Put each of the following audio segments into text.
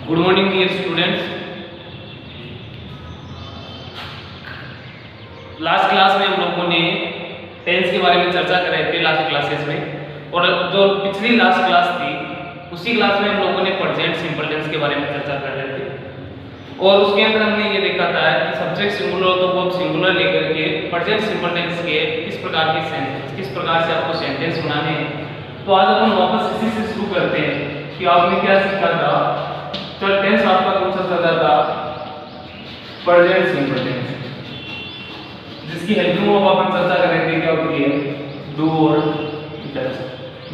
Good morning dear students. Last class में हम लोगों ने टेंस के बारे में चर्चा कर रहे थे लास्ट क्लासेस में, और जो पिछली लास्ट क्लास थी उसी क्लास में हम लोगों ने प्रेजेंट सिंपल टेंस के बारे में चर्चा कर रहे थे। और उसके अंदर हमने ये देखा था कि सब्जेक्ट सिंगुलर हो तो वो सिंगुलर लेकर के प्रेजेंट सिंपल टेंस के किस प्रकार के सेंटेंस, किस प्रकार से आपको सेंटेंस बनाने हैं। तो आज अपन वापस इसी से शुरू करते हैं कि आपने क्या सीखा था। तो टेंस आपका कौन सा चल रहा था? प्रेजेंट सिंपल टेंस, जिसकी हेल्पिंग वर्ब अपन चर्चा कर रहे थे क्या होती है? डू और डज।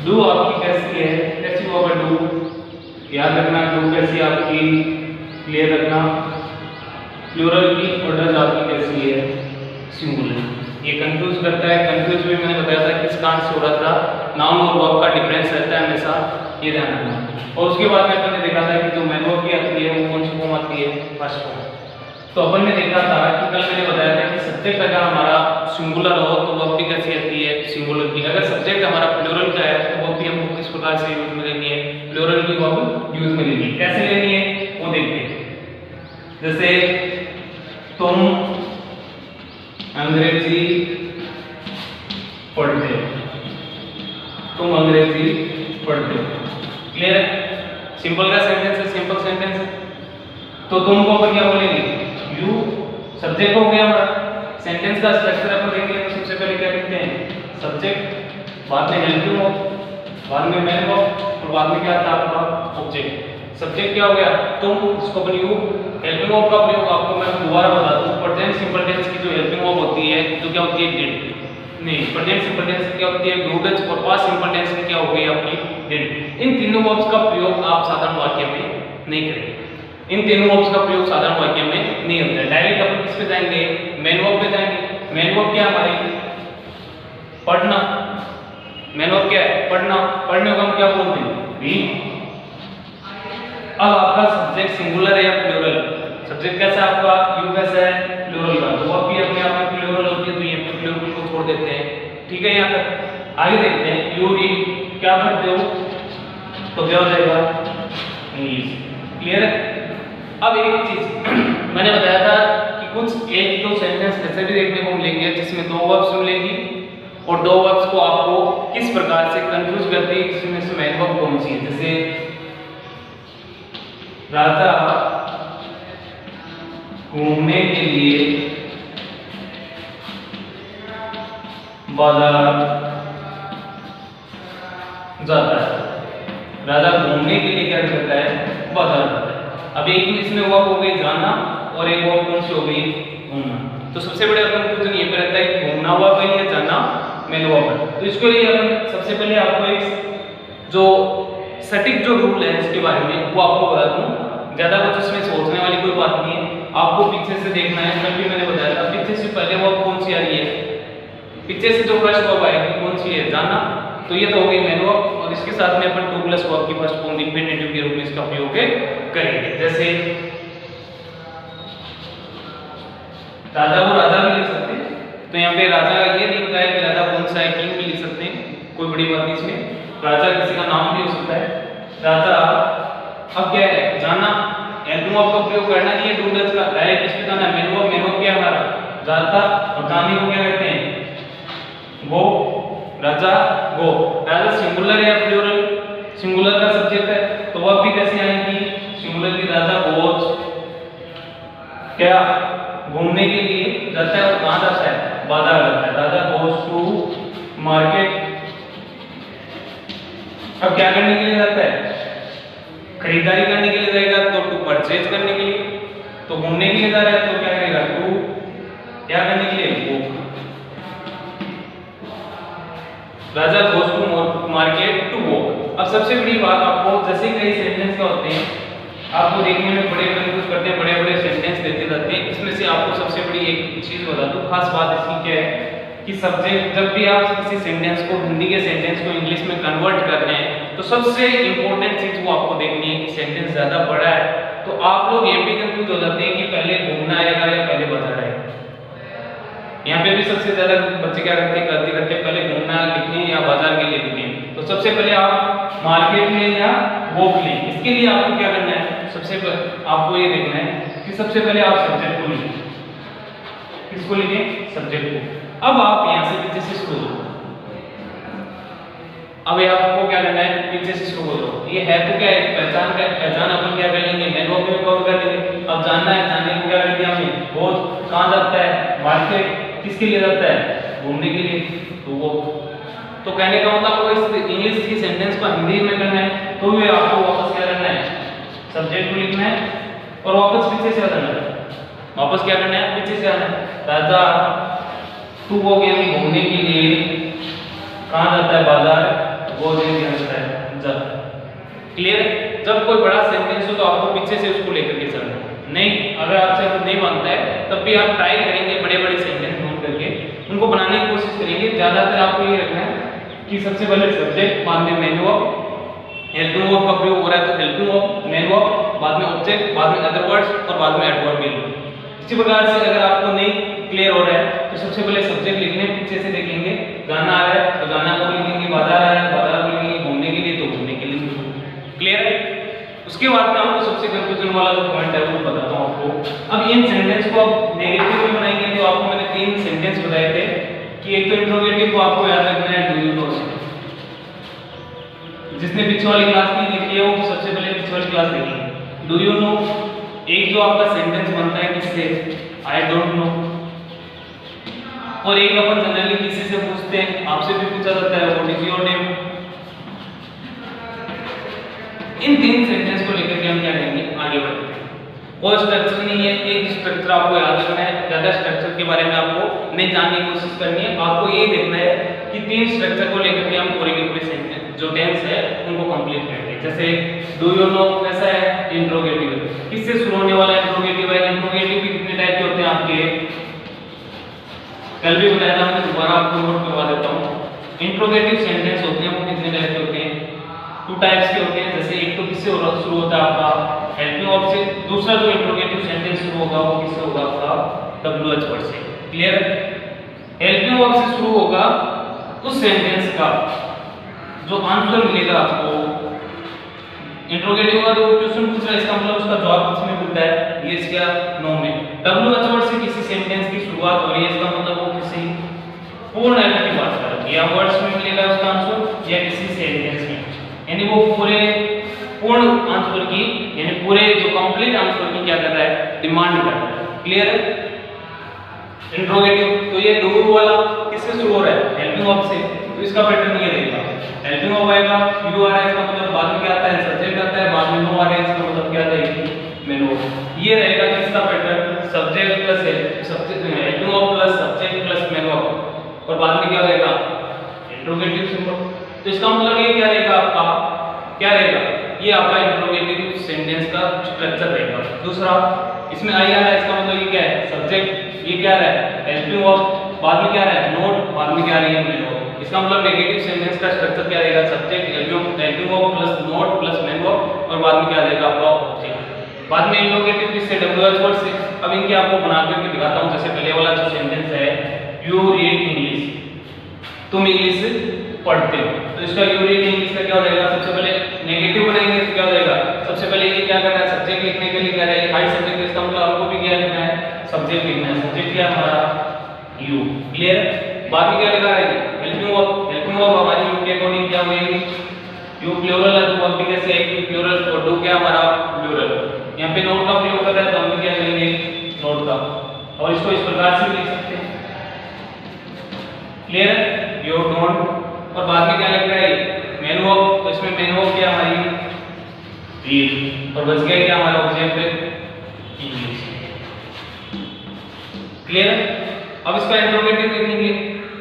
डू आपकी कैसी है? कैसी होगा डू? याद रखना डू कैसी आपकी, क्लियर रखना, प्लूरल की, और डज आपकी कैसी है? सिंगुलर। ये कंफ्यूज करता है। कंफ्यूज भी मैंने बताया था किस कारण से हो रहा था। नाउन और वर्ब का डिफरेंस रहता है हमेशा, ये ध्यान रखना। और उसके बाद में अपन ने देखा था कि जो मेन वर्ब की आती है वो कौन सी फॉर्म आती है? First form. तो अपन ने देखा था कि कल मैंने बताया था कि सब्जेक्ट अगर हमारा सिंगुलर हो तो वर्ब भी कैसी आती है? सिंगुलर की। अगर सब्जेक्ट हमारा प्लूरल का है तो वर्ब भी हमको किस प्रकार से यूज में लेनी है? प्लूरल की वर्ब यूज में लेनी है। कैसे लेनी है वो देखते हैं। जैसे तुम अंग्रेजी पढ़ते हो, तुम अंग्रेजी पढ़ते हो, क्लियर है? सिंपल का सेंटेंस है, सिंपल सेंटेंस है। तो तुम को अपन क्या बोलेंगे? यू। सब्जेक्ट हो गया हमारा। सेंटेंस का स्ट्रक्चर अपन देखेंगे तो सबसे पहले क्या लिखते हैं? सब्जेक्ट, बाद में हेल्पिंग वर्ब, बाद में मेन वर्ब, और बाद में क्या आता है आपका? ऑब्जेक्ट। सब्जेक्ट क्या हो गया? तुम, इसको अपन यू। हेल्पिंग वर्ब का प्रयोग आपको मैं दोबारा बता दूं, प्रेजेंट सिंपल टेंस की जो हेल्पिंग वर्ब होती है जो क्या होती है? डिड। नहीं, प्रेजेंट सिंपल टेंस की क्या होती है? डू, डज, और पास्ट सिंपल टेंस की क्या हो गई आपकी? डिड। इन तीनों वर्ब्स का प्रयोग आप साधारण वाक्य में नहीं करेंगे। इन तीनों वर्ब्स का प्रयोग साधारण वाक्य में नहीं होता है। डायरेक्ट अपन किस पे जाएंगे? मेन वर्ब पे जाएंगे। मेन वर्ब क्या हमारी? पढ़ना। मेन वर्ब क्या है? पढ़ना। पढ़ने को हम क्या बोलते हैं? रीड। अब आपका सब्जेक्ट सिंगुलर है या प्लूरल? सब्जेक्ट कैसा है आपका? यू कैसा है? प्लूरल का। तो वो भी अपने आप में प्लूरल होती है, तो ये पे प्लूरल को छोड़ देते हैं। ठीक है, यहाँ तक आगे देखते हैं। यू रीड, क्या पढ़ते हो? तो क्या हो जाएगा? इंग्लिश। क्लियर है? अब एक चीज मैंने बताया था कि कुछ एक दो सेंटेंस ऐसे भी देखने को मिलेंगे जिसमें दो वर्ब्स मिलेंगी, और दो वर्ब्स को आपको किस प्रकार से कंफ्यूज करती है, इसमें से मेन वर्ब कौन सी है। जैसे राजा घूमने के लिए बाजार जाता है। राजा घूमने के लिए क्या करता है? बाजार जाता है। अब एक इसमें वर्ब हो गई जाना, और एक वर्ब कौन सी हो गई? घूमना। तो सबसे बड़े अपन क्वेश्चन ये पे रहता है कि घूमना वर्ब है या जाना मेन वर्ब है। तो इसके लिए अपन सबसे पहले आपको एक जो सटीक जो रूल है इसके बारे में वो आपको बता दूं। ज्यादा कुछ इसमें सोचने वाली कोई बात नहीं है, आपको पीछे से देखना है। कल भी मैंने बताया था पीछे से पहले वर्ब कौन सी आ रही है? पीछे से जो फर्स्ट वर्ब आएगी कौन सी है? जाना। तो ये तो हो गई मेन वर्ब, और इसके साथ में अपन टू प्लस वर्ब की फर्स्ट फॉर्म इंफिनिटिव के रूप में इसका प्रयोग करेंगे। जैसे राजा को राजा भी लिख सकते हैं, तो यहाँ पे राजा ये नहीं बताया कि राजा कौन सा है, किंग भी लिख सकते हैं, कोई बड़ी बात नहीं इसमें। राजा किसी का नाम भी हो सकता है। राजा अब क्या है? जाना। हेल्पिंग वर्ब का प्रयोग करना नहीं है डू डज का, डायरेक्ट इस पे जाना है। मेन वर्ब क्या हमारा? जाता। और जाने को क्या कहते हैं? गो। राजा गो। राजा सिंगुलर है या प्लूरल? सिंगुलर का सब्जेक्ट है, तो वर्ब भी कैसे आएगी? सिंगुलर की। राजा गोज क्या? घूमने के लिए जाता है, और कहाँ जाता है? बाजार जाता है। राजा गोज टू मार्केट। अब क्या करने के लिए जाता है? खरीदारी करने के लिए जाएगा, तो टू परचेज करने के लिए। तो घूमने के लिए जा रहा है तो क्या करेगा? टू क्या करने के लिए? Walk. Raja goes to market to walk. अब सबसे बड़ी बात आपको, जैसे कई सेंटेंस क्या होते हैं आपको देखने में बड़े कंफ्यूज करते हैं, बड़े बड़े सेंटेंस देते रहते हैं। इसमें से आपको सबसे बड़ी एक चीज बता दूं, खास बात इसकी क्या है कि सब्जेक्ट जब भी आप किसी सेंटेंस को, हिंदी के सेंटेंस को इंग्लिश में कन्वर्ट कर रहे हैं, तो सबसे इंपॉर्टेंट चीज वो आपको देखनी है कि सेंटेंस ज्यादा बड़ा है। तो आप लोग ये भी कंफ्यूज हो जाते हैं कि पहले घूमना आएगा या पहले बाजार आएगा। यहाँ पे भी सबसे ज्यादा बच्चे क्या करते हैं? गलती करते हैं, पहले घूमना लिखें या बाजार के लिए लिखें। तो सबसे पहले आप मार्केट में या वॉक लें। इसके लिए आपको क्या करना है? सबसे पहले आपको ये देखना है कि सबसे पहले आप सब्जेक्ट को लिखें। किसको लिखें? सब्जेक्ट को। अब आप यहाँ से पीछे से शुरू करो। अब आपको क्या करना है? पीछे से शुरू करो। ये है तो क्या है? पहचान अपन क्या कर लेंगे? मेन वर्ब में कवर कर लेंगे। अब जानना है, जानने को क्या कर दिया हमने? बहुत कहाँ जाता है? मार्केट। किसके लिए जाता है? घूमने के लिए। तो वो तो कहने का मतलब वो इस इंग्लिश की सेंटेंस को हिंदी में करना है तो भी आपको वापस क्या करना है? सब्जेक्ट को लिखना है और वापस पीछे से आना है। वापस क्या करना है? पीछे से आना है। राजा तू हो गया घूमने के लिए कहाँ जाता है? बाजार। वो दिन जाता है जा। क्लियर? जब कोई बड़ा सेंटेंस हो तो आपको पीछे से उसको लेकर के चलना है। नहीं, अगर आपसे नहीं बनता है तब भी आप ट्राई करेंगे बड़े बड़े सेंटेंस नोट करके उनको बनाने की कोशिश करेंगे। ज्यादातर आपको ये रखना है कि सबसे पहले सब्जेक्ट, बाद में मेन वर्ब, हेल्पिंग वर्ब का प्रयोग हो रहा है तो हेल्पिंग वर्ब, मेन वर्ब, बाद में ऑब्जेक्ट, बाद में अदर वर्ड्स और बाद में एडवर्ब। इसी प्रकार से अगर आपको नहीं क्लियर हो रहा है तो सबसे पहले सब्जेक्ट लिखने, पीछे से देखेंगे गाना आ रहा है तो गाना को लिखेंगे, बाजार आ रहा है बाजार को लिखेंगे, घूमने के लिए तो घूमने के लिए। क्लियर है? उसके बाद में आपको सबसे कंफ्यूजन वाला जो पॉइंट है वो बताता हूँ आपको। अब इन सेंटेंस को आप नेगेटिव में बनाएंगे तो आपको मैंने 3 सेंटेंस बताए थे कि एक तो इंट्रोगेटिव को आपको याद रखना है डू यू नो से। जिसने पीछे वाली क्लास नहीं देखी है वो सबसे पहले पीछे वाली क्लास देखिए। डू यू नो एक जो आपका सेंटेंस बनता है किससे? I don't know. और एक अपन जनरली किसी से पूछते हैं, आपसे भी पूछा जाता है what is your name. In 3 sentence को लेकर के हम क्या करेंगे? आगे बढ़ते हैं। कोई स्ट्रक्चर नहीं है, एक स्ट्रक्चर आपको याद रखना है। ज्यादा स्ट्रक्चर के बारे में आपको नहीं जानने की कोशिश करनी है। आपको ये देखना है कि 3 स्ट्रक्चर को लेकर के हम पूरे के पूरे सेंटेंस जो टेंस है उनको कंप्लीट करेंगे। जैसे डू यू नो कैसा है? इंट्रोगेटिव। किससे शुरू होने वाला इंट्रोगेटिव है? इंट्रोगेटिव भी कितने टाइप के होते हैं आपके? कल भी बताया था, मैं दोबारा आपको नोट करवा देता हूँ। इंट्रोगेटिव सेंटेंस होते हैं वो कितने टाइप के होते हैं? 2 टाइप्स के होते हैं। जैसे एक तो किससे शुरू होता है आपका? हेल्पिंग वर्ब से। दूसरा जो इंट्रोगेटिव सेंटेंस शुरू होगा वो किससे होगा? आपका WH वर्ड से। क्लियर? हेल्पिंग वर्ब से शुरू होगा उस सेंटेंस का जो आंसर मिलेगा आपको। इंट्रोगेटिव का जो क्वेश्चन पूछ रहा है इसका मतलब उसका जवाब किसमें मिलता है? यस या नो में। WH वर्ड से किसी सेंटेंस की शुरुआत हो रही है इसका मतलब वो किसी पूर्ण अर्थ की बात कर रहा है। या वर्ड्स में मिलेगा उसका आंसर या किसी सेंटेंस में, यानी वो पूरे पूर्ण आंसर की यानी पूरे जो कंप्लीट आंसर की क्या कर रहा है? डिमांड कर रहा है। क्लियर है? इंट्रोगेटिव तो ये डू वाला किससे शुरू हो रहा है? हेल्पिंग वर्ब से। तो इसका पैटर्न ये रहेगा, हेल्पिंग वर्ब आएगा, यू आ रहा है इसका मतलब बाद में क्या आता है? सब्जेक्ट आता है, बाद में नो आ रहा है इसका मतलब क्या आता है? Main verb. ये रहेगा किसका pattern? Subject plus helping verb plus subject plus main verb और बाद में क्या रहेगा? Interrogative symbol. तो इसका मतलब ये क्या रहेगा आपका? क्या रहेगा? ये आपका इंट्रोगेटिव सेंटेंस का स्ट्रक्चर रहेगा। दूसरा इसमें आई आ रहा है इसका मतलब ये क्या है? सब्जेक्ट। ये क्या रहा है? Helping verb. बाद में क्या रहा है? नोट। बाद में क्या रही है? Main verb. इसका मतलब नेगेटिव सेंटेंस का स्ट्रक्चर क्या रहेगा? Subject, helping verb plus note plus main verb और बाद में क्या रहेगा आपका? ऑब्जेक्ट। बाद में इंट्रोगेटिव किससे? WH वर्ड से। अब इनके आपको बना करके दिखाता हूं। जैसे पहले वाला जो सेंटेंस है यू रीड इंग्लिश, तुम इंग्लिश पढ़ते हो, तो इसका यू रीड इंग्लिश का क्या हो जाएगा? सबसे पहले नेगेटिव बनाएंगे तो क्या हो जाएगा? सबसे पहले ये क्या कर रहा है? सब्जेक्ट लिखने के लिए कह रहा है हाई सब्जेक्ट। इसका मतलब आपको भी क्या लिखना है? सब्जेक्ट लिखना है। सब्जेक्ट क्या है हमारा? यू। क्लियर? बाद में क्या लिखा है? Helping verb. हेल्पिंग वर्ब हमारी यू के अकॉर्डिंग क्या होगी? यू प्लूरल है तो वर्ब भी कैसे है? यू प्लूरल और डू क्या हमारा? प्लूरल। यहाँ पे नोट का प्रयोग कर रहा है तो हम क्या करेंगे? नोट का। और इसको इस प्रकार से लिख सकते हैं। क्लियर है? You don't. और बाद में क्या लिख रहा है? Main verb. तो इसमें मेन वर्ब क्या हमारी? रीड। और बच गया क्या हमारा? Object English. क्लियर? अब इसका इंट्रोगेटिव देखेंगे,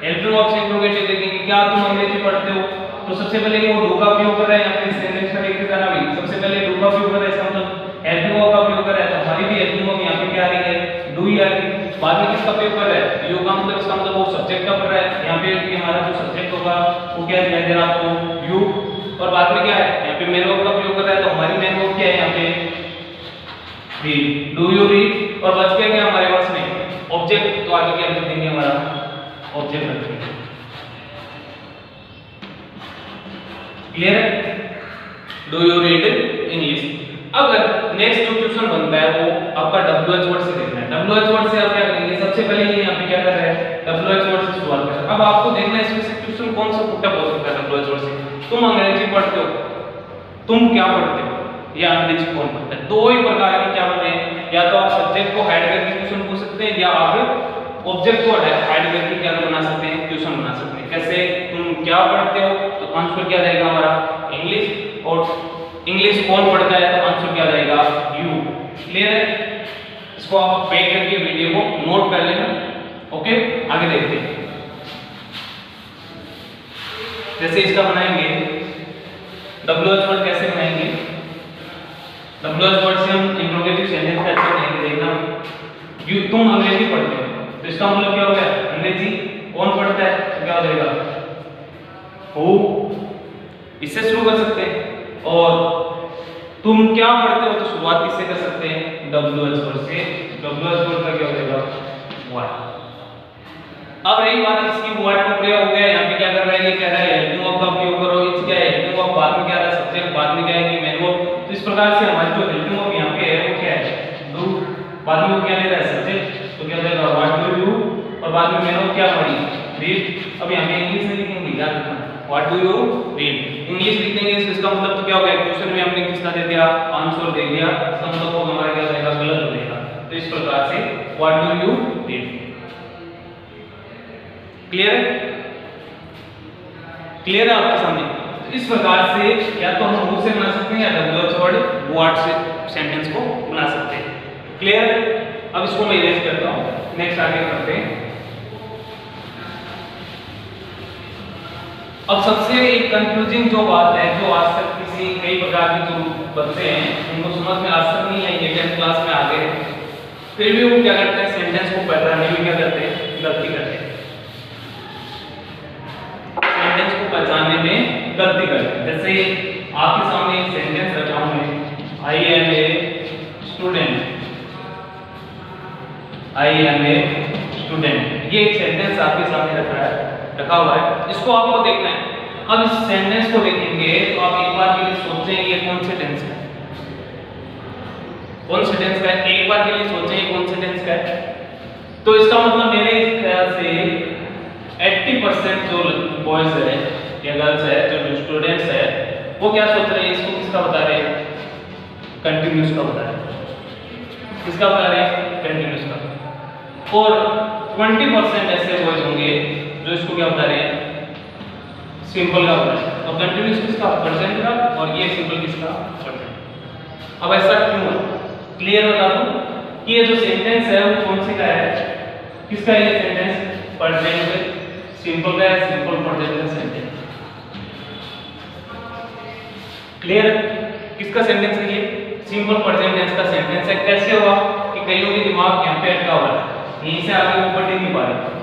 हेल्पिंग वर्ब से इंट्रोगेटिव देखेंगे। क्या तुम अंग्रेजी पढ़ते हो? तो सबसे पहले वो डू का प्रयोग कर रहा है। यहाँ पे सेंटेंस का देखते जाना भी सबसे पहले डू का प्रयोग कर रहा है। इसका मतलब हेल्पिंग वर्ब का प्रयोग कर रहा है तो हमारी भी हेल्पिंग वर्ब यहाँ पे क्या आ रही है? डू ही आ रही है। बाद में किसका प्रयोग कर रहा है? यू का मतलब इसका मतलब वो सब्जेक्ट का कर रहा है। यहाँ पे हमारा जो सब्जेक्ट होगा वो क्या दिखाई दे रहा है आपको? यू। और बाद में क्या है? यहाँ पे मेन वर्ब का प्रयोग कर रहा है तो हमारी मेन वर्ब क्या है यहाँ पे? रीड। Do you read. और बच गया क्या हमारे पास में? ऑब्जेक्ट। तो आगे क्या लिख देंगे? हमारा ऑब्जेक्ट रख देंगे। क्लियर है? Do you read English. अगर नेक्स्ट जो क्वेश्चन बनता है वो आपका WH वर्ड से देखना है। WH वर्ड से आप क्या करेंगे, सबसे पहले ये यहाँ पे क्या कर रहे हैं, WH वर्ड से शुरुआत कर रहे हैं। अब आपको देखना है इसमें से क्वेश्चन कौन सा पुटअप हो सकता है WH वर्ड से। तुम अंग्रेजी पढ़ते हो, तुम क्या पढ़ते हो या अंग्रेजी कौन पढ़ता है, दो ही प्रकार के क्या बने हैं, या तो आप सब्जेक्ट को हाइड करके क्वेश्चन पूछ सकते हैं या आप ऑब्जेक्ट को हाइड करके क्या बना सकते हैं, क्वेश्चन बना सकते हैं। कैसे, तुम क्या पढ़ते हो तो आंसर क्या रहेगा हमारा इंग्लिश, और इंग्लिश कौन पढ़ता है तो आंसर क्या रहेगा यू। क्लियर है, इसको आप पे करके वीडियो को नोट कर लेना। ओके, आगे देखते हैं। जैसे इसका बनाएंगे WH वर्ड, कैसे बनाएंगे WH वर्ड से हम इंट्रोगेटिव सेंटेंस का अच्छा बनाएंगे। देखना, यू तुम अंग्रेजी पढ़ते हो तो इसका मतलब क्या हो गया, अंग्रेजी कौन पढ़ता है तो क्या हो जाएगा हु, इससे शुरू कर सकते हैं। और तुम क्या पढ़ते हो तो शुरुआत किससे कर सकते हैं, WH वर्ड से। WH वर्ड का क्या हो जाएगा व्हाट। अब रही बात इसकी, व्हाट का प्रयोग हो गया, यहाँ पे क्या कर रहा है, ये कह रहा है हेल्पिंग वर्ब का उपयोग करो। इट्स क्या है, हेल्पिंग वर्ब बाद में क्या रहा है, सब्जेक्ट बाद में क्या है कि मेन वर्ब। तो इस प्रकार से हमारी जो हेल्पिंग वर्ब यहाँ पे है वो क्या है डू, बाद में वो क्या ले रहा है सब्जेक्ट, तो क्या देगा व्हाट डू यू, और बाद में मेन वर्ब क्या हमारी रीड। अब यहाँ पे इंग्लिश में लिखेंगे, याद रखना what do you read, English लिखेंगे। इसका मतलब तो क्या हो गया, क्वेश्चन में हमने किसका दे दिया, आंसर दे दिया, इसका मतलब वो हमारा क्या हो जाएगा गलत हो जाएगा। तो इस प्रकार से what do you read. Clear है, क्लियर है आपके सामने। तो इस प्रकार से या तो हम हु से बना सकते हैं या WH वर्ड व्हाट से सेंटेंस को बना सकते हैं। क्लियर है, अब इसको मैं इरेज करता हूं, नेक्स्ट आगे करते हैं। अब सबसे एक कंफ्यूजिंग जो बात है, जो आज तक किसी कई प्रकार के जो बच्चे हैं उनको समझ में आज तक नहीं आई है, 10th क्लास में आ गए फिर भी वो क्या करते हैं, सेंटेंस को पहचानने में क्या करते हैं, गलती करते हैं। सेंटेंस को पहचानने में गलती करते हैं। जैसे आपके सामने एक सेंटेंस रखा हूं मैं, I am a student, I am a student, ये एक सेंटेंस आपके सामने रखा हुआ है, इसको आपको देखना है। अब इस सेंटेंस को देखेंगे तो आप एक बार के लिए सोचें ये कौन से टेंस का है, कौन से टेंस का है, एक बार के लिए सोचें ये कौन से टेंस का है। तो इसका मतलब मेरे ख्याल से 80% जो बॉयज है या गर्ल्स है, जो स्टूडेंट्स है, वो क्या सोच रहे हैं, इसको किसका बता रहे हैं, कंटिन्यूस का बता रहे हैं, किसका बता रहे हैं, कंटिन्यूस का। और 20% ऐसे बॉयज होंगे जो इसको क्या बता रहे हैं, सिंपल का बता रहे हैं। और कंटिन्यूस किसका, प्रेजेंट का, और ये सिंपल किसका, प्रेजेंट। अब ऐसा क्यों है, क्लियर बता दूं कि ये जो सेंटेंस है वो कौन से का है, किसका है ये सेंटेंस, प्रेजेंट सिंपल का है, सिंपल प्रेजेंट का सेंटेंस। क्लियर, किसका सेंटेंस है ये, सिंपल प्रेजेंट टेंस का सेंटेंस है। कैसे हुआ कि कईयों के दिमाग यहाँ पे अटका हुआ है, यहीं से आगे ऊपर बढ़ नहीं पा रहे।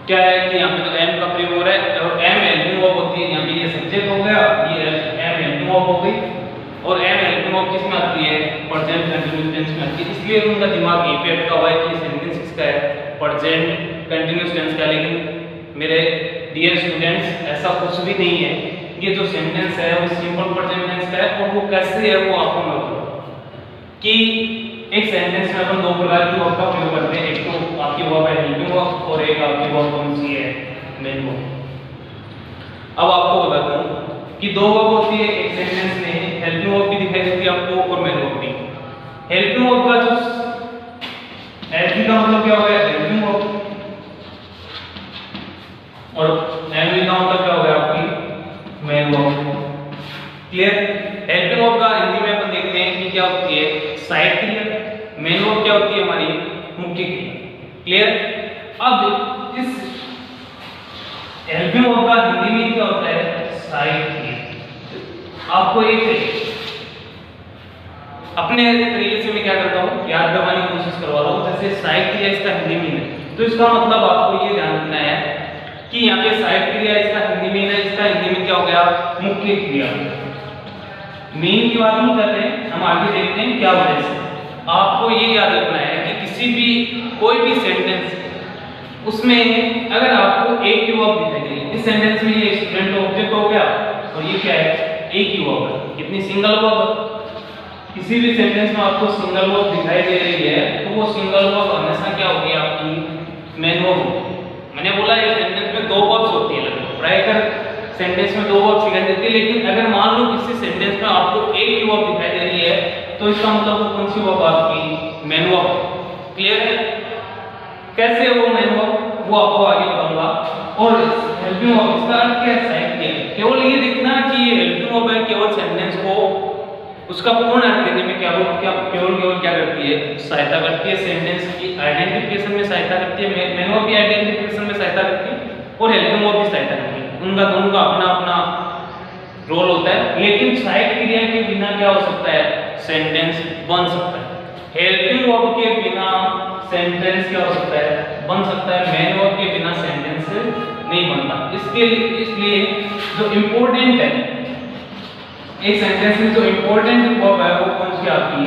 क्या है कि यहाँ पे तो एम का प्रयोग हो रहा है और एम हेल्पिंग वर्ब होती है, यहाँ पे ये सब्जेक्ट हो गया, ये एम हेल्पिंग वर्ब हो गई, और एम हेल्पिंग वर्ब किस में आती है, प्रेजेंट कंटीन्यूअस टेंस में आती है। इसलिए उनका दिमाग यहीं पे अटका हुआ है कि सेंटेंस किसका है, प्रेजेंट कंटीन्यूअस टेंस का। लेकिन मेरे डियर स्टूडेंट्स ऐसा कुछ भी नहीं है, ये जो सेंटेंस है वो सिंपल प्रेजेंट टेंस का है। और वो कैसे है वो आपको मैं बताऊं कि एक सेंटेंस में अपन दो प्रकार की वर्ब का प्रयोग करते हैं, एक तो आपकी वर्ब है हेल्पिंग वर्ब और एक आपकी वर्ब कौन सी है, मेन वर्ब। अब आपको बताता हूं कि दो वर्ब होती है एक सेंटेंस में, हेल्पिंग वर्ब भी दिखाई देती है आपको और मेन वर्ब भी। हेल्पिंग वर्ब का जो हेल्पिंग का मतलब क्या हो गया, हेल्पिंग वर्ब, और एमवी का मतलब क्या हो गया आपकी main verb. Clear, helping verb का हिंदी में अपन देखते हैं कि क्या होती है, सहायक क्रिया। मेन वर्ब क्या होती है हमारी, मुख्य क्रिया। क्लियर, अब इस हेल्पिंग वर्ब का हिंदी में क्या होता है, सहायक क्रिया। आपको एक अपने तरीके से मैं क्या करता हूँ, याद करवाने की कोशिश करवा रहा हूँ। जैसे सहायक क्रिया इसका हिंदी में है, तो इसका मतलब आपको ये ध्यान रखना है कि यहाँ पे सहायक क्रिया इसका हिंदी में है, इसका हिंदी में क्या हो गया, मुख्य क्रिया। मेन की बात नहीं कर रहे हैं, हम आगे देखते हैं क्या वजह से। आपको ये याद रखना है कि किसी भी कोई भी सेंटेंस उसमें अगर आपको एक ही वर्ब दिखाई दे, इस सेंटेंस में ये स्टूडेंट ऑब्जेक्ट हो गया और ये क्या है, एक ही वर्ब है, कितनी सिंगल वर्ब, किसी भी सेंटेंस में आपको सिंगल वर्ब दिखाई दे रही है तो वो सिंगल वर्ब हमेशा क्या होगी आपकी मेन वर्ब होगी। मैंने बोला ये सेंटेंस में दो वर्ब्स होती है लगभग प्रायः सेंटेंस में दो वर्ब्स दिखाई देती है, लेकिन अगर मान लो किसी सेंटेंस में आपको एक ही वर्ब दिखाई दे रही है तो इसका मतलब वो कौन सी वर्ब आपकी मेन वर्ब। क्लियर है? कैसे वो मेन वर्ब वो आपको आगे बताऊंगा। और हेल्पिंग वर्ब इसका अर्थ क्या है? सहायक। केवल ये देखना कि ये हेल्पिंग वर्ब है केवल सेंटेंस को उसका पूर्ण अर्थ देने में क्या केवल क्या करती है? सहायता करती है। सेंटेंस की आइडेंटिफिकेशन में सहायता करती है, मेन वर्ब की आइडेंटिफिकेशन में सहायता करती है और हेल्पिंग वर्ब भी सहायता करती है। उनका दोनों का अपना अपना रोल होता है, लेकिन सहायक क्रिया के बिना क्या हो सकता है? सेंटेंस बन सकता है। हेल्पिंग वर्ब के बिना सेंटेंस क्या हो सकता है? बन सकता है। मेन वर्ब के बिना सेंटेंस नहीं बनता। इसलिए जो इम्पोर्टेंट है एक सेंटेंस में जो इम्पोर्टेंट वर्ब है वो कौन सी आपकी?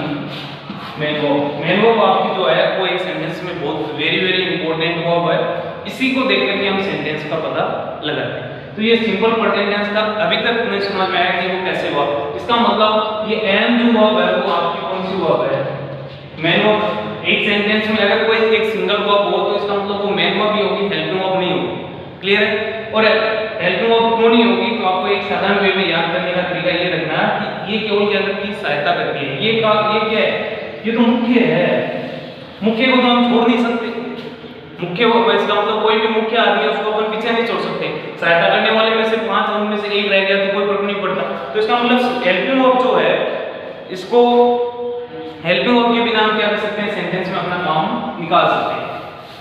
Main verb. मेन वर्ब आपकी जो है वो एक सेंटेंस में बहुत वेरी इंपॉर्टेंट वर्ब है। इसी को देख करके हम सेंटेंस का पता लगाते हैं। तो ये सिंपल प्रेजेंट टेंस का अभी तक नहीं समझ में आया कि वो कैसे हुआ। इसका मतलब ये एम जो वर्ब है वो आपकी कौन सी वर्ब है? Main verb. एक सेंटेंस में अगर कोई एक सिंगल वर्ब हो तो इसका मतलब वो मेन वर्ब ही होगी, हेल्पिंग वर्ब नहीं होगी। क्लियर है? और हेल्पिंग वर्ब क्यों नहीं होगी? तो आपको एक साधारण वे में याद करने का तरीका ये रखना है कि ये केवल क्या करती है? सहायता करती है। ये क्या है? ये तो मुख्य है। मुख्य को तो हम छोड़ नहीं सकते। मुख्य वर्ब इसका मतलब कोई भी मुख्य आदमी है उसको अपन पीछे नहीं छोड़ सकते। सहायता करने वाले में से 5 उनमें से एक रह गया तो कोई फर्क नहीं पड़ता। तो इसका मतलब हेल्पिंग वर्ब जो है इसको हेल्पिंग वर्ब के बिना हम क्या कर सकते हैं? सेंटेंस में अपना काम निकाल सकते हैं।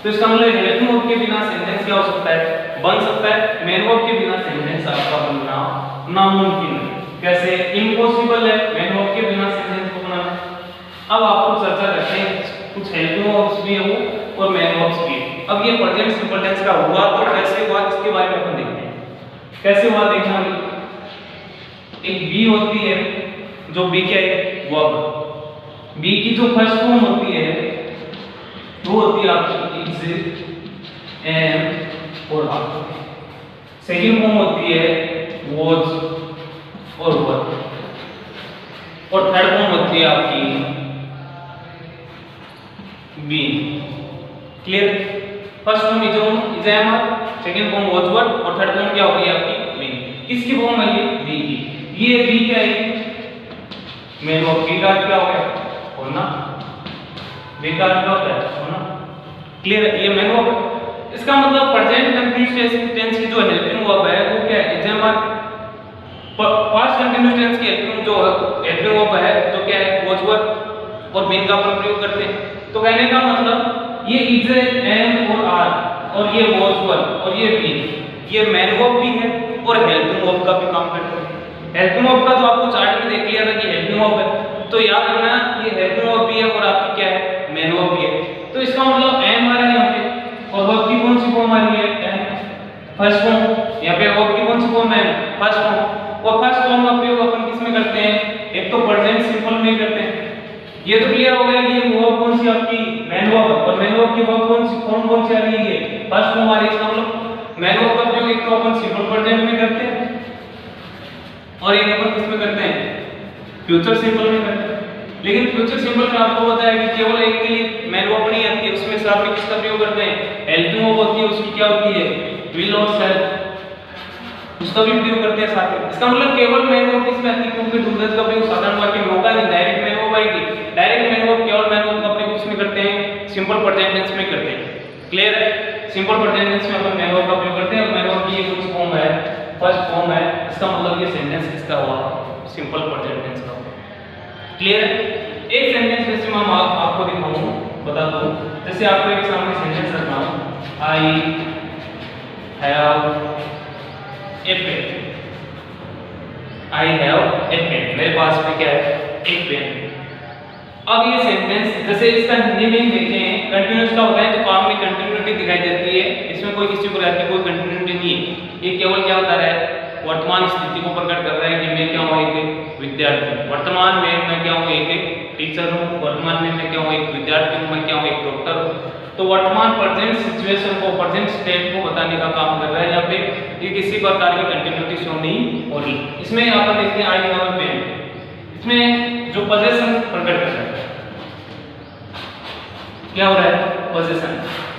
तो इसका मतलब हेल्पिंग वर्ब के बिना सेंटेंस क्या हो सकता है? बन सकता है। मेन वर्ब के बिना सेंटेंस आपका बनना नामुमकिन है। कैसे? इम्पॉसिबल है मेन वर्ब के बिना सेंटेंस को बनाना। अब आपको चर्चा करते हैं कुछ हेल्पिंग वर्ब्स भी है वो और मेन वर्ब्स भी है। अब ये प्रेजेंट सिंपल टेंस का हुआ तो कैसे हुआ इसके बारे में अपन देखते हैं। कैसे हुआ देखना। एक बी होती है जो बी क्या है? वर्ब। बी की जो फर्स्ट फॉर्म होती है वो होती है आपकी इज, एम और आर। सेकंड फॉर्म होती है वाज और वर। और थर्ड फॉर्म होती है आपकी be. Clear? First form is, am, second form was were और थर्ड फॉर्म क्या होगी आपकी बी। किसकी फॉर्म है ये? बी की। ये बी क्या है? Main verb. बी का क्या हो गया? होना। बी का क्या होता है? होना। क्लियर है? ये मेन वर्ब। इसका मतलब प्रेजेंट कंटीन्यूअस टेंस की जो हेल्पिंग वर्ब है वो क्या है? Is, am, are. Past continuous tense की हेल्पिंग जो हेल्पिंग वर्ब है जो क्या है? वाज वर और बीन का अपन प्रयोग करते हैं। तो कहने का मतलब ये इज, एम और आर और ये वाज वर और ये बीन ये मेन वर्ब भी है और हेल्पिंग वर्ब का भी काम करते हैं। हेल्पिंग वर्ब का तो आपको चार्ट में देख लिया था कि हेल्पिंग वर्ब है, तो याद रखना ये हेल्पिंग वर्ब भी है और आपकी क्या है? मेन वर्ब भी है। तो इसका मतलब एम आ रहा है यहाँ पे और वर्ब की कौन सी फॉर्म आ रही है? Am, first form. यहाँ पे वर्ब की कौन सी फॉर्म है? First form. और फर्स्ट फॉर्म का प्रयोग अपन किस में करते हैं? एक तो प्रेजेंट सिंपल में करते हैं। ये तो क्लियर हो गया कि ये वर्ब कौन सी आपकी? मेन वर्ब है। और मेन वर्ब की वर्ब कौन सी फॉर्म कौन सी आ रही है? फर्स्ट फॉर्म आ रही है। इसका मतलब मेन वर्ब का प्रयोग एक तो अपन सिंपल प्रेजेंट में करते हैं और एक अपन किस में करते हैं? फ्यूचर सिंपल में करते हैं। लेकिन फ्यूचर सिंपल में आपको पता है कि केवल एक के लिए मेन वर्ब नहीं आती है, उसमें साथ में किसका प्रयोग करते हैं? हेल्पिंग वर्ब होती है, उसकी क्या होती है? विल और शैल, उसका भी प्रयोग करते हैं साथ में। इसका मतलब केवल मेन वर्ब किसमें आती है? क्योंकि डूडल्स का प्रयोग साधारण वाक्य में होगा नहीं, डायरेक्ट मेन वर्ब आएगी। डायरेक्ट मेन वर्ब केवल मेन वर्ब का प्रयोग किसमें करते हैं? सिंपल प्रेजेंट टेंस में करते हैं। क्लियर है? सिंपल प्रेजेंट टेंस में अपन मेन वर्ब का प्रयोग करते हैं और मेन वर्ब की ये कौन सी फॉर्म है? फर्स्ट फॉर्म है। इसका मतलब ये सेंटेंस किसका हुआ? सिंपल प्रेजेंट टेंस का। क्लियर है? एक सेंटेंस जैसे मैं आपको दिखाऊं, बता दूं, जैसे आपको एक सामने सेंटेंस रखना हो, I have a pen. I have a pen, मेरे पास में क्या है? एक पेन। अब ये सेंटेंस जैसे इसका हिंदी में देखें कंटिन्यूअस का होता है तो काम में कंटिन्यूटी दिखाई देती है। इसमें कोई किसी प्रकार की कोई कंटिन्यूटी नहीं है। ये केवल क्या बता रहा है? वर्तमान स्थिति को प्रकट कर रहा है कि मैं क्या हूँ? एक विद्यार्थी। वर्तमान में मैं क्या हूँ? एक टीचर हूँ। वर्तमान में मैं क्या हूँ? एक विद्यार्थी हूँ। मैं क्या हूँ? एक डॉक्टर हूँ। तो वर्तमान प्रेजेंट सिचुएशन को, प्रेजेंट स्टेट को बताने का काम कर रहा है। यहाँ पे ये किसी प्रकार की कंटिन्यूटी शो नहीं हो रही। इसमें आप देखते हैं आई हैव ए पेन, इसमें जो पोजीशन प्रकट कर रहा है। क्या हो रहा है? पोजीशन,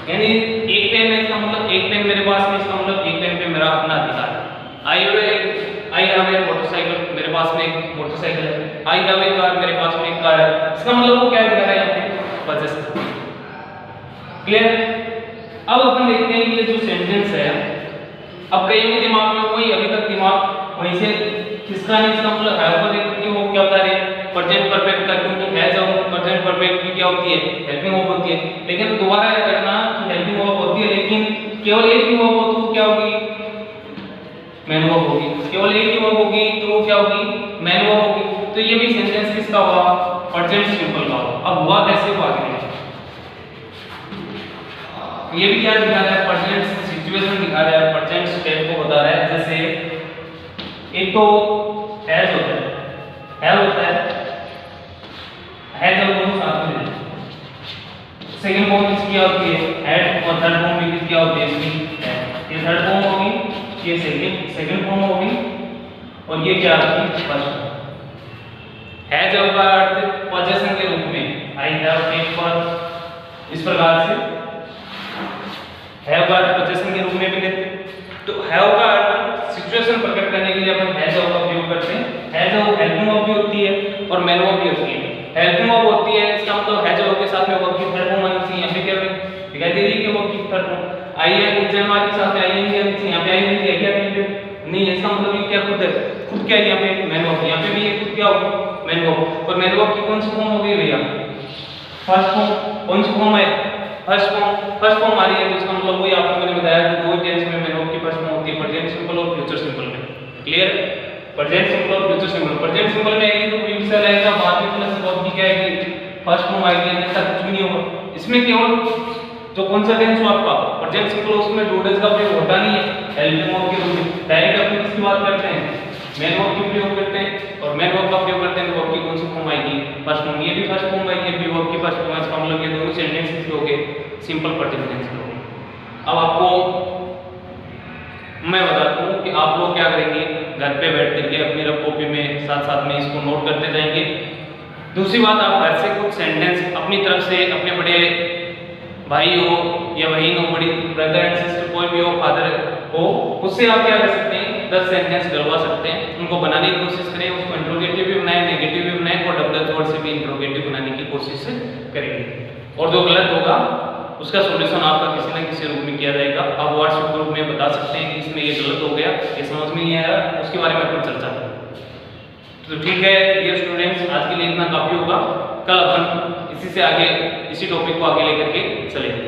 यानी एक पेन है इसका मतलब एक पेन मेरे पास में, इसका मतलब एक पेन पे मेरा अपना अधिकार है। आई हैव ए मोटरसाइकिल, मेरे पास में एक मोटरसाइकिल है। आई हैव ए कार, मेरे पास में एक कार है। इसका मतलब वो क्या दिखा रहा है यहाँ पे? पोजीशन। क्लियर? अब अपन देखते हैं कि ये जो सेंटेंस है, अब कईयों के दिमाग में वही अभी तक दिमाग वहीं से किसका नहीं, इसका मतलब हैव को देख के वो क्या बता रहे हैं? प्रेजेंट परफेक्ट का, क्योंकि हैज और प्रेजेंट परफेक्ट की क्या होती है? हेल्पिंग वर्ब होती है। लेकिन दोबारा याद रखना कि हेल्पिंग वर्ब होती है, लेकिन केवल एक ही वर्ब हो तो क्या होगी? मेन वर्ब होगी। केवल एक ही वर्ब होगी तो वो क्या होगी? मेन वर्ब होगी। तो ये भी सेंटेंस किसका हुआ? प्रेजेंट सिंपल का हुआ। अब हुआ कैसे? हुआ आगे ये भी क्या दिखा रहा है? प्रेजेंट सिचुएशन दिखा रहा है, प्रेजेंट स्टेट को बता रहा है। जैसे एक तो हैज होता है, हैव होता है, हैज और दोनों साथ में रहते। सेकंड फॉर्म इसकी क्या होती है? हैड, और थर्ड फॉर्म भी क्या होती है इसकी? हैड। ये थर्ड फॉर्म होगी, ये सेकंड फॉर्म होगी, और ये क्या होगी? First form. हैज का अर्थ पोजीशन के रूप में, आई हैव टेक, इस प्रकार से हैव का अर्थ पोजीशन के रूप में भी लेते हैं। तो हैव का अर्थ सिचुएशन प्रकट करने के लिए अपन हैज का उपयोग करते हैं। हैज और हेल्पिंग वर्ब भी होती है और मेन वर्ब भी होती है। हेल्पिंग वर्ब होती है, इसका मतलब हैज वर्ब के साथ में वर्ब की थर्ड फॉर्म आनी चाहिए। यहां पे क्या दिखाई दे रही है कि वर्ब की थर्ड फॉर्म आई है, इंजन के साथ में आई है, यहां पे आई नहीं है, क्या नहीं है। इसका मतलब ये क्या खुद है, खुद क्या है यहाँ पे? Main verb. यहाँ पे भी ये खुद क्या होगा? Main verb. और मेन वर्ब की कौन सी फॉर्म हो गई भैया? First form. कौन सी फॉर्म है? फर्स्ट फॉर्म आ रही है। तो इसका मतलब वही आपको मैंने बताया कि दो टेंस में मेन वर्ब की फर्स्ट फॉर्म होती है, प्रेजेंट सिंपल और फ्यूचर सिंपल में। क्लियर? प्रेजेंट सिंपल और फ्यूचर सिंपल। प्रेजेंट सिंपल में आएगी तो फ्यूचर आएगा, बाद में प्लस वर्ब की क्या आएगी? फर्स्ट फॉर्म आएगी, ऐसा कुछ भी नहीं होगा इसमें। केवल जो कौन सा टेंस हो आपका प्रेजेंट सिंपल, उसमें डू डेज का प्रयोग होता नहीं है हेल्पिंग वर्ब के रूप में। डायरेक्ट अपन किसकी बात करते हैं? मेन वर्ब की प्रयोग करते हैं, और मेन वर्ब का प्रयोग करते हैं तो वर्ब की कौन सी फॉर्म आएगी? First form. ये भी फर्स्ट फॉर्म आएगी, ये भी वर्ब की फर्स्ट फॉर्म। इसका मतलब ये दोनों सेंटेंस किसके हो गए? सिंपल प्रेजेंट टेंस के हो गए। अब आपको मैं बताता हूँ कि आप लोग क्या करेंगे, घर पे बैठ करके अपनी रफ कॉपी में साथ साथ में इसको नोट करते जाएंगे। दूसरी बात, आप घर से कुछ सेंटेंस अपनी तरफ से, अपने बड़े भाई हो या बहन हो, बड़ी ब्रदर एंड सिस्टर कोई भी हो, फादर हो, उससे आप क्या कर सकते हैं? 10 सेंटेंस गलवा सकते हैं। उनको बनाने की कोशिश करें, उसको इंट्रोगेटिव भी बनाएं, नेगेटिव भी बनाएं, और डबल वर्ड से भी इंट्रोगेटिव बनाने की कोशिश करेंगे। और जो गलत होगा उसका सॉल्यूशन आपका किसी न किसी रूप में किया जाएगा। आप व्हाट्सएप ग्रुप में बता सकते हैं कि इसमें ये गलत हो गया, ये समझ में नहीं आया, उसके बारे में अपन चर्चा करें। तो ठीक है डियर स्टूडेंट्स, आज के लिए इतना काफी होगा। कल अपन इसी से आगे, इसी टॉपिक को आगे लेकर के चलेंगे।